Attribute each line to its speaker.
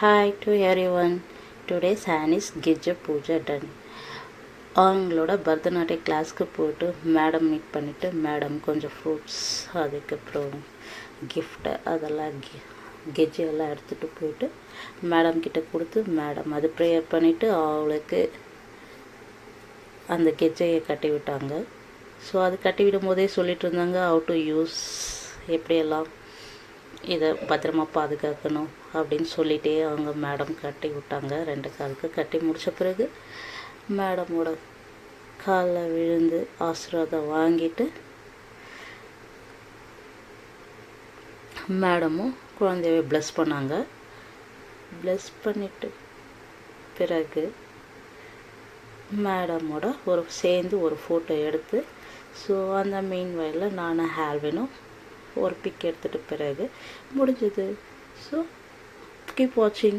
Speaker 1: Hi to everyone. Today Sanis Gija Puja done. அவங்களோட பரதநாட்டிய கிளாஸ்க்கு போய்ட்டு மேடம் மீட் பண்ணிவிட்டு மேடம் கொஞ்சம் ஃப்ரூட்ஸ் அதுக்கப்புறம் கிஃப்ட்டு அதெல்லாம் கெஜ்ஜெல்லாம் எடுத்துகிட்டு போயிட்டு மேடம் கிட்ட கொடுத்து மேடம் அது ப்ரேயர் பண்ணிவிட்டு அவளுக்கு அந்த கெஜ்ஜையை கட்டி விட்டாங்க. ஸோ அது கட்டி விடும் போதே சொல்லிட்டு இருந்தாங்க ஹவ் டு யூஸ், எப்படியெல்லாம் இதை பத்திரமா பாதுகாக்கணும் அப்படின்னு சொல்லிகிட்டே அவங்க மேடம் கட்டி விட்டாங்க. 2 காலுக்கு கட்டி முடித்த பிறகு மேடமோட காலில் விழுந்து ஆசீர்வாதம் வாங்கிட்டு மேடமும் குழந்தையவே ப்ளஸ் பண்ணாங்க. ப்ளஸ் பண்ணிட்டு பிறகு மேடமோட சேர்ந்து ஒரு ஃபோட்டோ எடுத்து, ஸோ அந்த மெயின் வயலில் நானும் ஹால்வினும் ஒரு பிக் எடுத்துகிட்டு பிறகு முடிஞ்சது. ஸோ கீப் வாட்சிங்.